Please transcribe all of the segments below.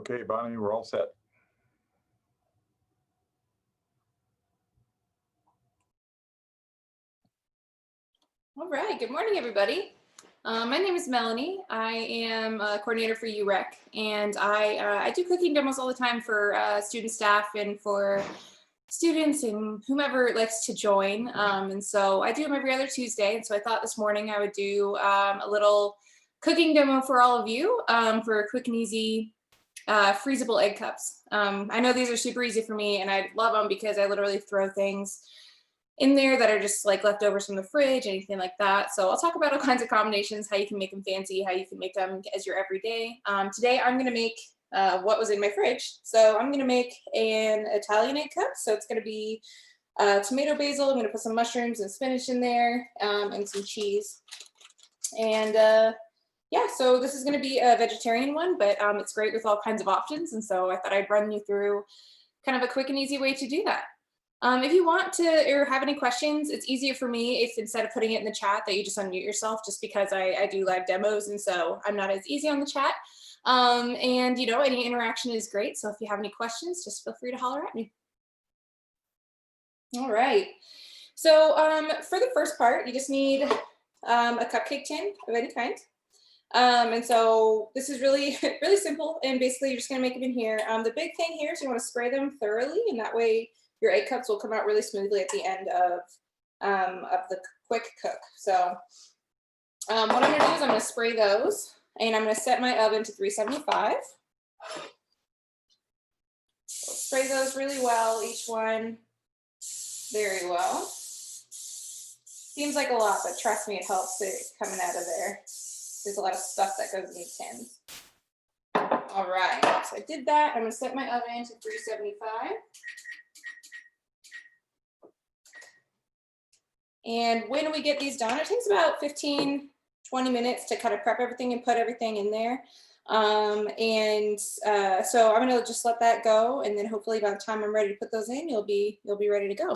Okay, Bonnie, we're all set. All right, good morning, everybody. My name is Melanie. I am a coordinator for UREC, and I do cooking demos all the time for student staff and for students and whomever likes to join. And so I do them every other Tuesday. And so I thought this morning I would do a little cooking demo for all of you for quick and easy freezable egg cups. I know these are super easy for me, and I love them because I literally throw things in there that are just like leftovers from the fridge, anything like that. So I'll talk about all kinds of combinations, how you can make them fancy, how you can make them as your everyday. Today I'm gonna make what was in my fridge. So I'm gonna make an Italian egg cup. So it's gonna be tomato basil. I'm gonna put some mushrooms and spinach in there and some cheese. And yeah, so this is gonna be a vegetarian one, but it's great with all kinds of options. And so I thought I'd run you through kind of a quick and easy way to do that. If you want to or have any questions, it's easier for me if instead of putting it in the chat that you just unmute yourself, just because I do live demos, and so I'm not as easy on the chat. And you know, any interaction is great. So if you have any questions, just feel free to holler at me. All right. So for the first part, you just need a cupcake tin of any kind. And so this is really, really simple. And basically you're just gonna make them in here. The big thing here is you wanna spray them thoroughly, and that way your egg cups will come out really smoothly at the end of the quick cook. So what I'm gonna do is I'm gonna spray those, and I'm gonna set my oven to 375. So spray those really well, each one very well. Seems like a lot, but trust me, it helps it coming out of there. There's a lot of stuff that goes in these tins. All right, so I did that. I'm gonna set my oven to 375. And when we get these done, it takes about 15, 20 minutes to kind of prep everything and put everything in there. So I'm gonna just let that go, and then hopefully by the time I'm ready to put those in, you'll be ready to go.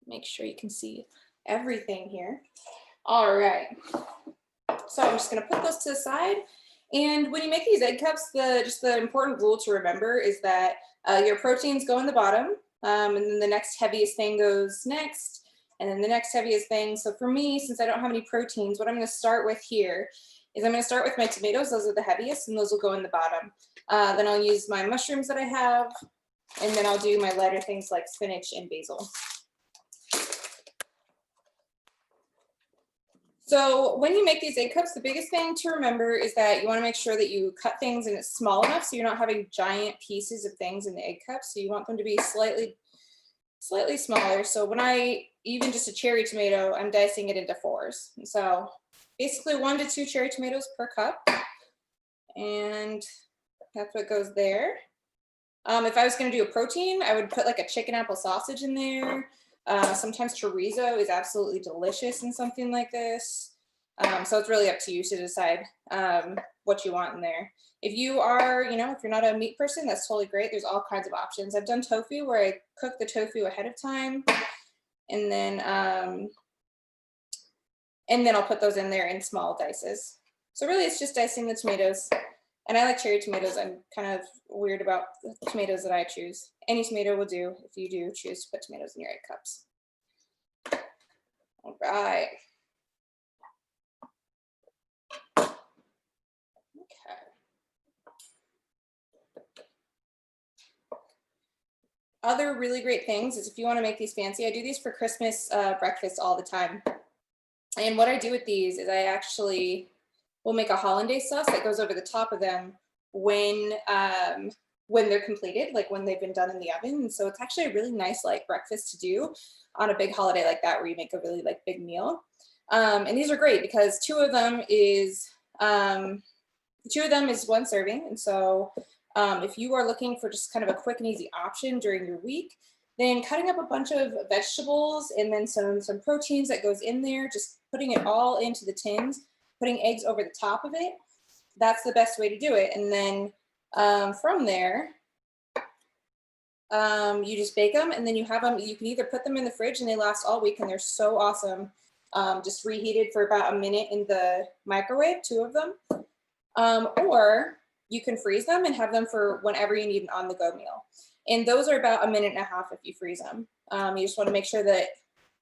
Make sure you can see everything here. All right, so I'm just gonna put those to the side. And when you make these egg cups, just the important rule to remember is that your proteins go in the bottom, and then the next heaviest thing goes next, and then the next heaviest thing. So for me, since I don't have any proteins, what I'm gonna start with here is I'm gonna start with my tomatoes. Those are the heaviest, and those will go in the bottom. Then I'll use my mushrooms that I have, and then I'll do my lighter things like spinach and basil. So when you make these egg cups, the biggest thing to remember is that you want to make sure that you cut things and it's small enough so you're not having giant pieces of things in the egg cup. So you want them to be slightly smaller. So when even just a cherry tomato, I'm dicing it into 4s. And so basically 1 to 2 cherry tomatoes per cup. And that's what goes there. If I was going to do a protein, I would put like a chicken apple sausage in there. Sometimes chorizo is absolutely delicious in something like this. So it's really up to you to decide what you want in there. If you are, if you're not a meat person, that's totally great. There's all kinds of options. I've done tofu where I cook the tofu ahead of time, and then I'll put those in there in small dices. So really it's just dicing the tomatoes. And I like cherry tomatoes. I'm kind of weird about the tomatoes that I choose. Any tomato will do if you do choose to put tomatoes in your egg cups. All right. Okay. Other really great things is if you want to make these fancy, I do these for Christmas breakfast all the time. And what I do with these is I actually will make a hollandaise sauce that goes over the top of them when they're completed, like when they've been done in the oven. And so it's actually a really nice like breakfast to do on a big holiday like that, where you make a really like big meal. And these are great because 2 of them is 1 serving. And so if you are looking for just kind of a quick and easy option during your week, then cutting up a bunch of vegetables and then some proteins that goes in there, just putting it all into the tins, putting eggs over the top of it, that's the best way to do it. And then from there, you just bake them, and then you have them, you can either put them in the fridge and they last all week and they're so awesome. Just reheated for about a minute in the microwave, 2 of them. Or you can freeze them and have them for whenever you need an on-the-go meal. And those are about 1.5 minutes if you freeze them. You just want to make sure that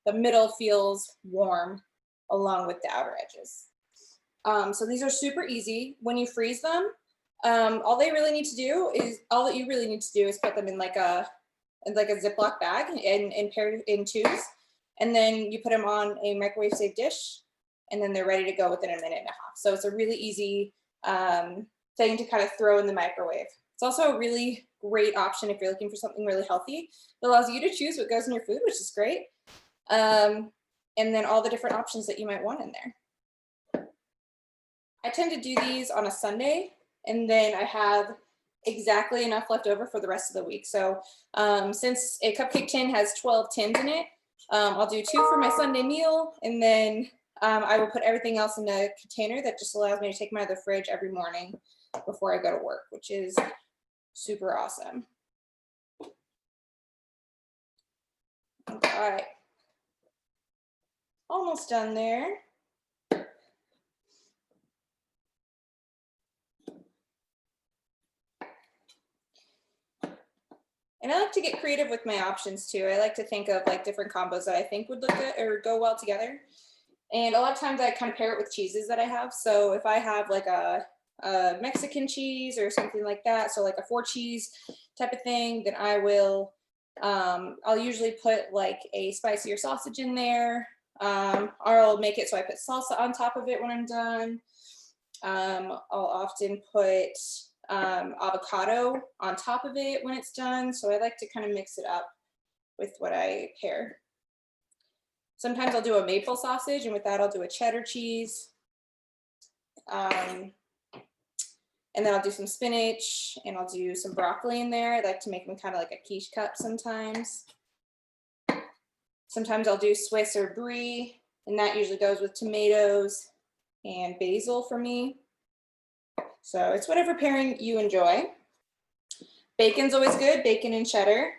the middle feels warm along with the outer edges. So these are super easy. When you freeze them, all you really need to do is put them in like a Ziploc bag and pair in twos, and then you put them on a microwave safe dish, and then they're ready to go within 1.5 minutes. So it's a really easy thing to kind of throw in the microwave. It's also a really great option if you're looking for something really healthy. It allows you to choose what goes in your food, which is great. And then all the different options that you might want in there. I tend to do these on a Sunday, and then I have exactly enough left over for the rest of the week. So since a cupcake tin has 12 tins in it, I'll do 2 for my Sunday meal, and then I will put everything else in a container that just allows me to take them out of the fridge every morning before I go to work, which is super awesome. All right, almost done there. And I like to get creative with my options too. I like to think of like different combos that I think would look good or go well together. And a lot of times I kind of pair it with cheeses that I have. So if I have like a Mexican cheese or something like that, so like a 4 cheese type of thing, then I will, I'll usually put like a spicier sausage in there. Or I'll make it so I put salsa on top of it when I'm done. I'll often put avocado on top of it when it's done. So I like to kind of mix it up with what I pair. Sometimes I'll do a maple sausage, and with that I'll do a cheddar cheese. And then I'll do some spinach, and I'll do some broccoli in there. I like to make them kind of like a quiche cup sometimes. Sometimes I'll do Swiss or brie, and that usually goes with tomatoes and basil for me. So it's whatever pairing you enjoy. Bacon's always good, bacon and cheddar.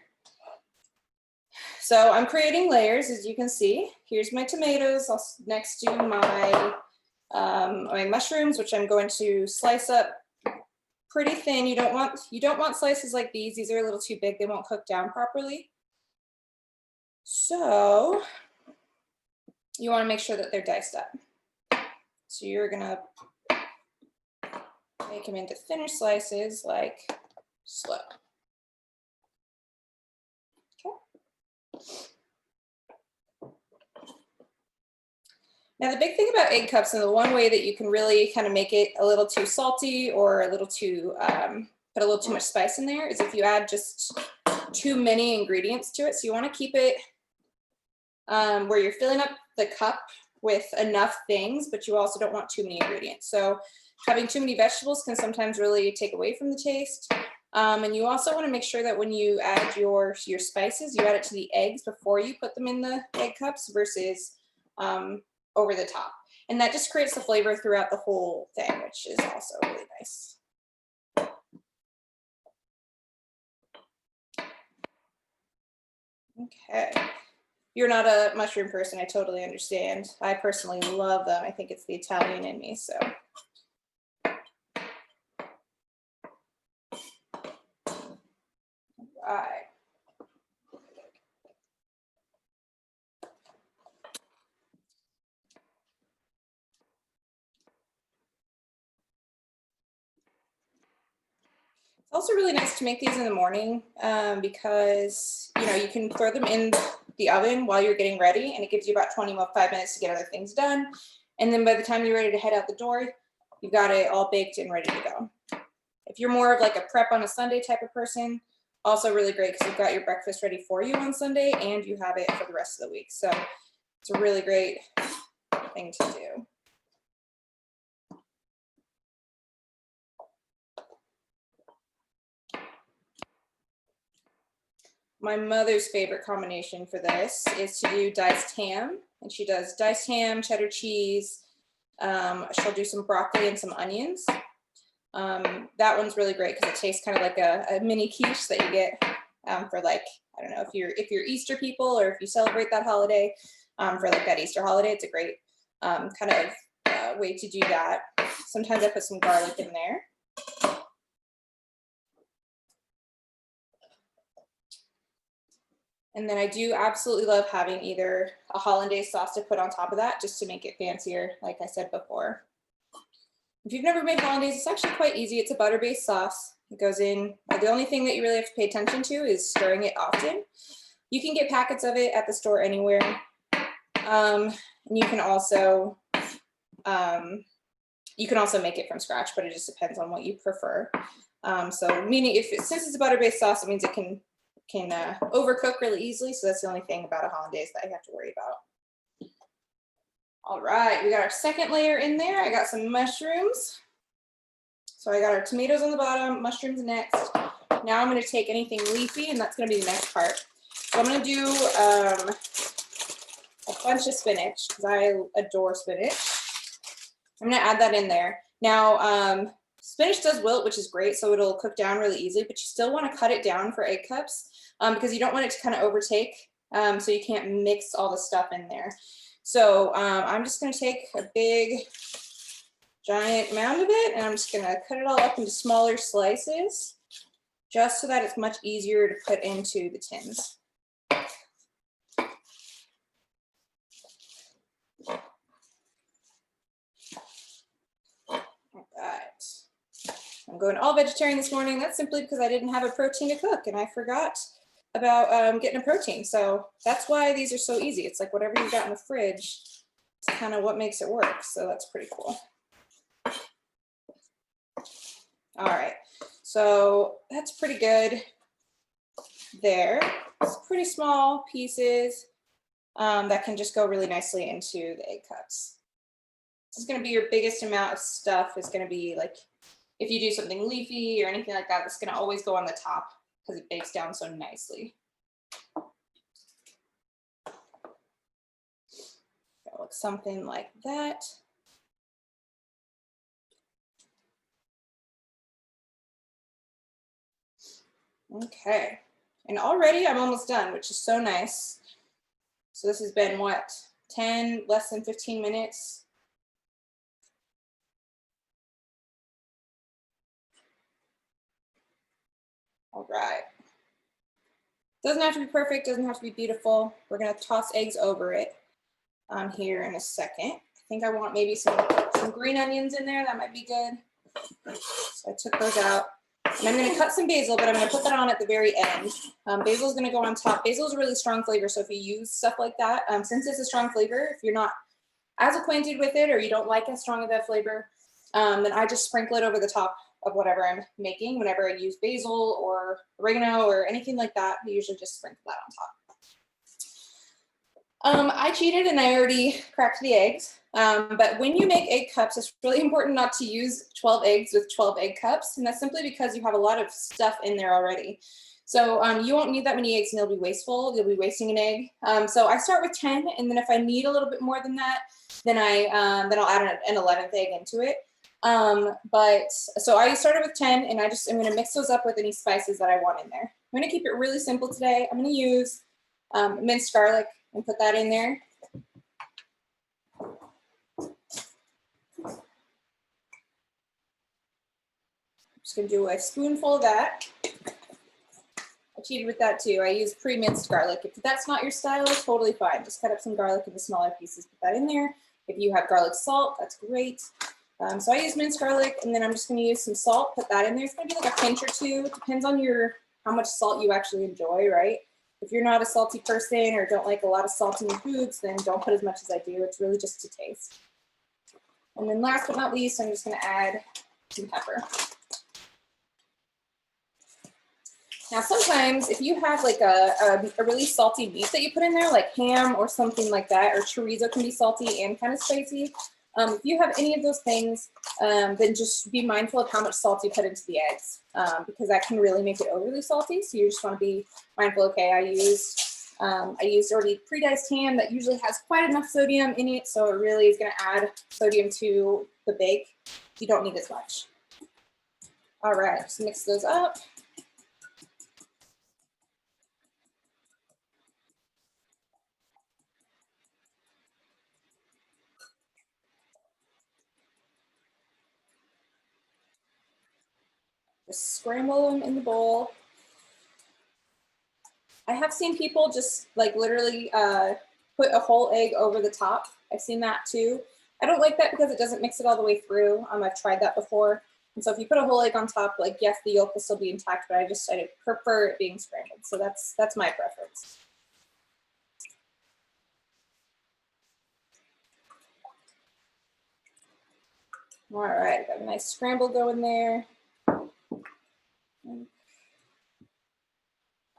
So I'm creating layers, as you can see. Here's my tomatoes next to my mushrooms, which I'm going to slice up pretty thin. You don't want slices like these. These are a little too big. They won't cook down properly. So you want to make sure that they're diced up. So you're gonna make them into thinner slices like so. Now the big thing about egg cups, and the one way that you can really kind of make it a little too salty or a little too, put a little too much spice in there, is if you add just too many ingredients to it. So you want to keep it where you're filling up the cup with enough things, but you also don't want too many ingredients. So having too many vegetables can sometimes really take away from the taste. And you also want to make sure that when you add your spices, you add it to the eggs before you put them in the egg cups versus over the top. And that just creates the flavor throughout the whole thing, which is also really nice. Okay. You're not a mushroom person, I totally understand. I personally love them. I think it's the Italian in me, so. All right. It's also really nice to make these in the morning because, you know, you can throw them in the oven while you're getting ready, and it gives you about 25 minutes to get other things done. And then by the time you're ready to head out the door, you've got it all baked and ready to go. If you're more of like a prep on a Sunday type of person, also really great because you've got your breakfast ready for you on Sunday and you have it for the rest of the week. So it's a really great thing to do. My mother's favorite combination for this is to do diced ham, and she does diced ham, cheddar cheese. She'll do some broccoli and some onions. That one's really great because it tastes kind of like a mini quiche that you get for, like, I don't know, if you're Easter people or if you celebrate that holiday, for like that Easter holiday. It's a great kind of way to do that. Sometimes I put some garlic in there. And then I do absolutely love having either a hollandaise sauce to put on top of that just to make it fancier, like I said before. If you've never made hollandaise, it's actually quite easy. It's a butter-based sauce. It goes in. The only thing that you really have to pay attention to is stirring it often. You can get packets of it at the store anywhere. And you can also make it from scratch, but it just depends on what you prefer. So meaning since it's a butter-based sauce, it means it can overcook really easily. So that's the only thing about a hollandaise that I have to worry about. All right, we got our second layer in there. I got some mushrooms. So I got our tomatoes on the bottom, mushrooms next. Now I'm going to take anything leafy, and that's going to be the next part. So I'm going to do a bunch of spinach because I adore spinach. I'm going to add that in there. Now, spinach does wilt, which is great, so it'll cook down really easily, but you still want to cut it down for egg cups because you don't want it to kind of overtake, so you can't mix all the stuff in there. So I'm just going to take a big, giant mound of it, and I'm just going to cut it all up into smaller slices, just so that it's much easier to put into the tins. I'm going all vegetarian this morning. That's simply because I didn't have a protein to cook and I forgot about getting a protein. So that's why these are so easy. It's like whatever you got in the fridge, it's kind of what makes it work. So that's pretty cool. All right, so that's pretty good there. It's pretty small pieces that can just go really nicely into the egg cups. This is going to be your biggest amount of stuff. Is going to be like if you do something leafy or anything like that, it's going to always go on the top because it bakes down so nicely. It'll look something like that. Okay, and already I'm almost done, which is so nice. So this has been what, less than 15 minutes. All right. Doesn't have to be perfect, doesn't have to be beautiful. We're gonna toss eggs over it here in a second. I think I want maybe some green onions in there, that might be good. So I took those out. And I'm gonna cut some basil, but I'm gonna put that on at the very end. Basil is gonna go on top. Basil is a really strong flavor, so if you use stuff like that, since it's a strong flavor, if you're not as acquainted with it or you don't like as strong of that flavor, then I just sprinkle it over the top of whatever I'm making. Whenever I use basil or oregano or anything like that, I usually just sprinkle that on top. I cheated and I already cracked the eggs. But when you make egg cups, it's really important not to use 12 eggs with 12 egg cups. And that's simply because you have a lot of stuff in there already. So you won't need that many eggs and they'll be wasteful. You'll be wasting an egg. So I start with 10, and then if I need a little bit more than that, then I'll add an 11th egg into it. But so I started with 10, and I'm going to mix those up with any spices that I want in there. I'm going to keep it really simple today. I'm going to use minced garlic and put that in there. I'm just going to do a spoonful of that. I cheated with that too. I use pre-minced garlic. If that's not your style, it's totally fine. Just cut up some garlic into smaller pieces, put that in there. If you have garlic salt, that's great. So I use minced garlic, and then I'm just going to use some salt, put that in there. It's going to be like a pinch or two. It depends on how much salt you actually enjoy, right? If you're not a salty person or don't like a lot of salt in your foods, then don't put as much as I do. It's really just to taste. And then last but not least, I'm just going to add some pepper. Now, sometimes if you have like a really salty meat that you put in there, like ham or something like that, or chorizo can be salty and kind of spicy. If you have any of those things, then just be mindful of how much salt you put into the eggs, because that can really make it overly salty. So you just want to be mindful. Okay, I used already pre-diced ham that usually has quite enough sodium in it, so it really is going to add sodium to the bake. You don't need as much. All right, just mix those up. Just scramble them in the bowl. I have seen people just like literally put a whole egg over the top. I've seen that too. I don't like that because it doesn't mix it all the way through. I've tried that before. And so if you put a whole egg on top, like yes, the yolk will still be intact, but I prefer it being scrambled. So that's my preference. All right, got a nice scramble going there.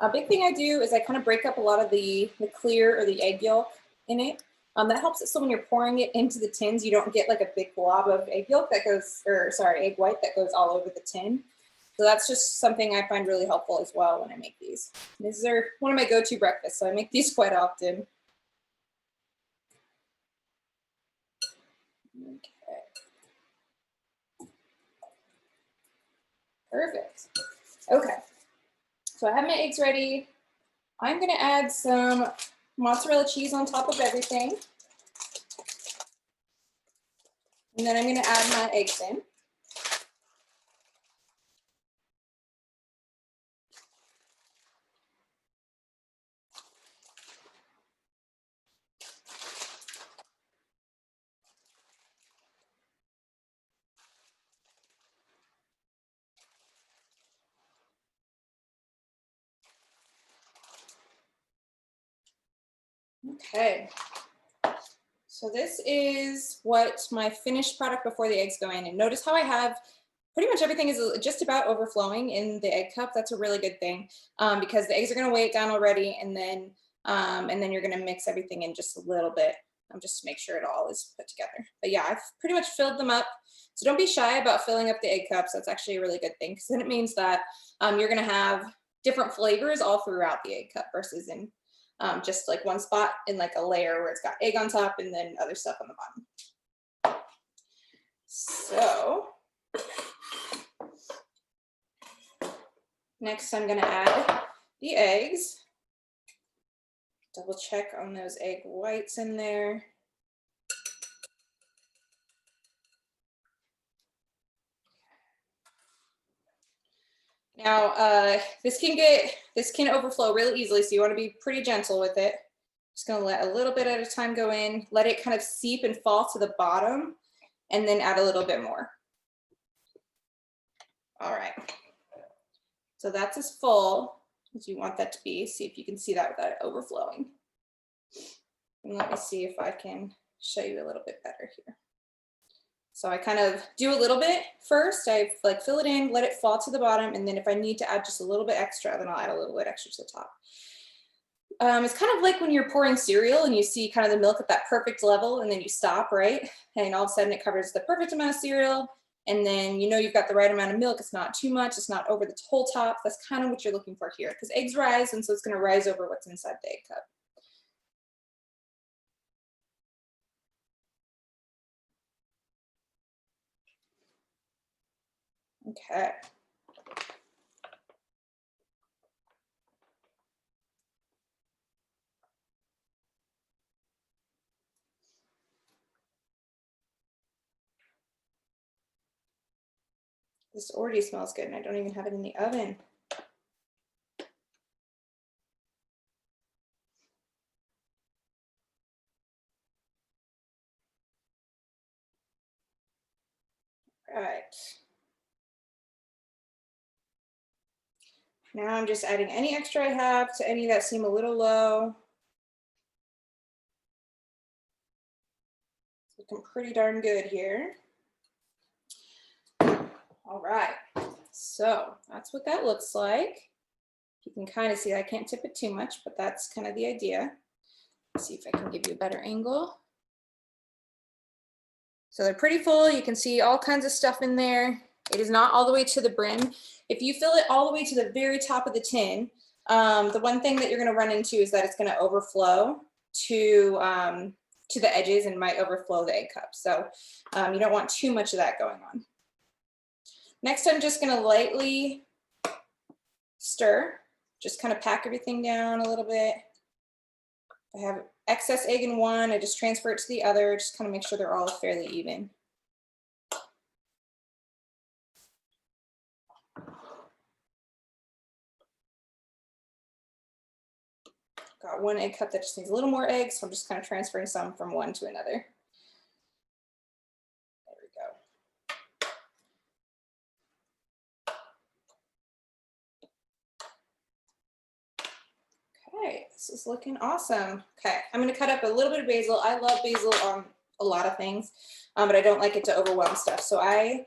A big thing I do is I kind of break up a lot of the clear or the egg yolk in it. That helps it so when you're pouring it into the tins, you don't get like a big glob of egg yolk that goes, or sorry, egg white that goes all over the tin. So that's just something I find really helpful as well when I make these. These are one of my go-to breakfasts, so I make these quite often. Okay. Perfect. Okay. So I have my eggs ready. I'm gonna add some mozzarella cheese on top of everything. And then I'm gonna add my eggs in. Okay. So this is what my finished product before the eggs go in. And notice how I have pretty much everything is just about overflowing in the egg cup. That's a really good thing because the eggs are gonna weigh it down already, and then you're gonna mix everything in just a little bit just to make sure it all is put together. But yeah, I've pretty much filled them up. So don't be shy about filling up the egg cups. That's actually a really good thing because then it means that you're gonna have different flavors all throughout the egg cup versus in just like one spot in like a layer where it's got egg on top and then other stuff on the bottom. So next I'm gonna add the eggs. Double check on those egg whites in there. Now, this can overflow really easily, so you want to be pretty gentle with it. Just gonna let a little bit at a time go in, let it kind of seep and fall to the bottom, and then add a little bit more. All right, so that's as full as you want that to be. See if you can see that without it overflowing. And let me see if I can show you a little bit better here. So I kind of do a little bit first. I like fill it in, let it fall to the bottom, and then if I need to add just a little bit extra, then I'll add a little bit extra to the top. It's kind of like when you're pouring cereal and you see kind of the milk at that perfect level, and then you stop, right? And all of a sudden it covers the perfect amount of cereal, and then you know you've got the right amount of milk. It's not too much, it's not over the whole top. That's kind of what you're looking for here, because eggs rise, and so it's going to rise over what's inside the egg cup. Okay. This already smells good, and I don't even have it in the oven. All right. Now I'm just adding any extra I have to any that seem a little low. It's looking pretty darn good here. All right, so that's what that looks like. You can kind of see, I can't tip it too much, but that's kind of the idea. Let's see if I can give you a better angle. So they're pretty full. You can see all kinds of stuff in there. It is not all the way to the brim. If you fill it all the way to the very top of the tin, the one thing that you're going to run into is that it's going to overflow to the edges and might overflow the egg cup. So you don't want too much of that going on. Next, I'm just going to lightly stir, just kind of pack everything down a little bit. If I have excess egg in one, I just transfer it to the other, just kind of make sure they're all fairly even. got one egg cup that just needs a little more eggs, so I'm just kind of transferring some from one to another. There we go. Okay, this is looking awesome. Okay, I'm gonna cut up a little bit of basil. I love basil on a lot of things, but I don't like it to overwhelm stuff. So I'm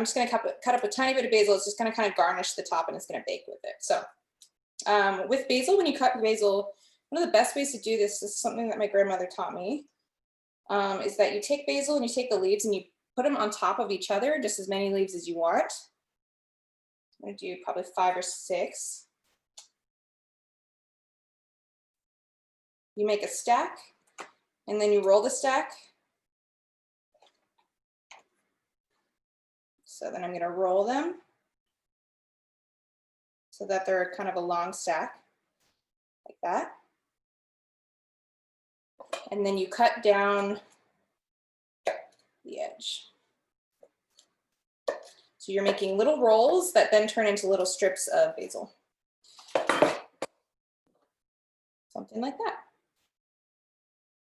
just gonna cut up a tiny bit of basil. It's just gonna kind of garnish the top and it's gonna bake with it. So with basil, when you cut basil, one of the best ways to do this is something that my grandmother taught me, is that you take basil and you take the leaves and you put them on top of each other, just as many leaves as you want. I'm gonna do probably 5 or 6. You make a stack and then you roll the stack. So then I'm gonna roll them so that they're kind of a long stack, like that. And then you cut down the edge. So you're making little rolls that then turn into little strips of basil. Something like that.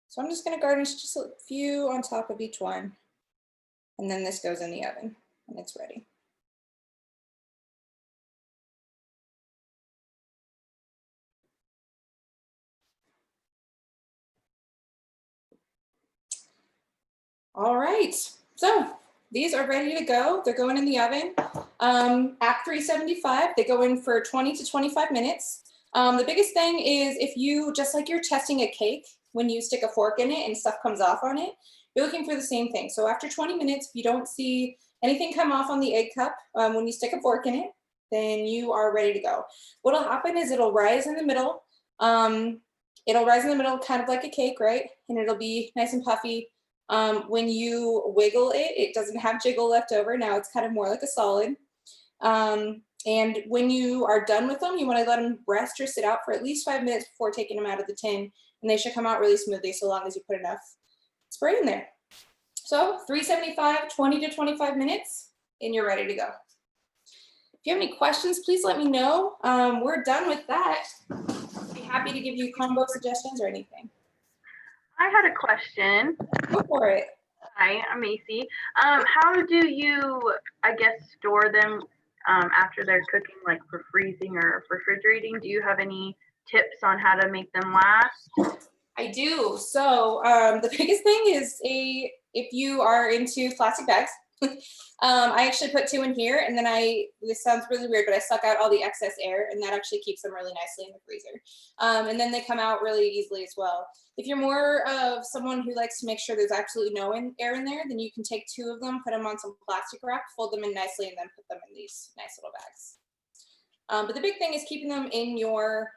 So I'm just gonna garnish just a few on top of each one. And then this goes in the oven and it's ready. All right, so these are ready to go. They're going in the oven at 375. They go in for 20 to 25 minutes. The biggest thing is if you, just like you're testing a cake, when you stick a fork in it and stuff comes off on it, you're looking for the same thing. So after 20 minutes, if you don't see anything come off on the egg cup when you stick a fork in it, then you are ready to go. What'll happen is it'll rise in the middle. It'll rise in the middle kind of like a cake, right? And it'll be nice and puffy. When you wiggle it, it doesn't have jiggle left over. Now it's kind of more like a solid. And when you are done with them, you want to let them rest or sit out for at least 5 minutes before taking them out of the tin. And they should come out really smoothly so long as you put enough spray in there. So 375, 20 to 25 minutes, and you're ready to go. If you have any questions, please let me know. We're done with that. I'd be happy to give you combo suggestions or anything. I had a question. Go for it. Hi, I'm Macy. How do you, I guess, store them after they're cooking, like for freezing or refrigerating? Do you have any tips on how to make them last? I do. So the biggest thing is if you are into plastic bags, I actually put 2 in here, and then this sounds really weird, but I suck out all the excess air, and that actually keeps them really nicely in the freezer. And then they come out really easily as well. If you're more of someone who likes to make sure there's absolutely no air in there, then you can take 2 of them, put them on some plastic wrap, fold them in nicely, and then put them in these nice little bags. But the big thing is keeping them in your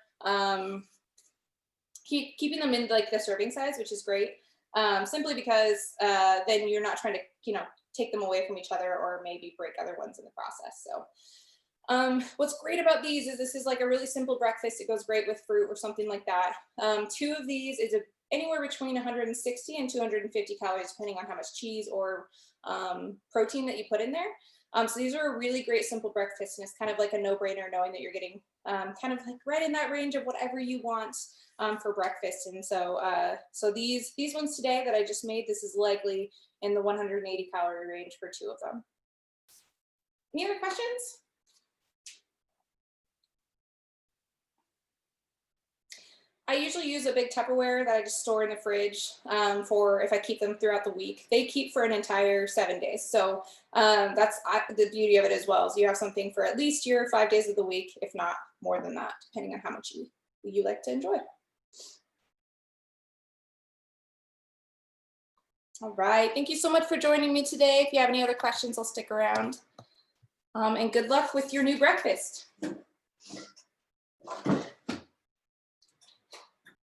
keeping them in like the serving size, which is great. Simply because then you're not trying to, take them away from each other or maybe break other ones in the process. So what's great about these is this is like a really simple breakfast. It goes great with fruit or something like that. 2 of these is anywhere between 160 and 250 calories, depending on how much cheese or protein that you put in there. So these are a really great simple breakfast, and it's kind of like a no-brainer knowing that you're getting kind of like right in that range of whatever you want for breakfast. And so so these ones today that I just made, this is likely in the 180 calorie range for 2 of them. Any other questions? I usually use a big Tupperware that I just store in the fridge for if I keep them throughout the week. They keep for an entire 7 days. So that's the beauty of it as well. So you have something for at least your 5 days of the week, if not more than that, depending on how much you like to enjoy. All right, thank you so much for joining me today. If you have any other questions, I'll stick around. And good luck with your new breakfast.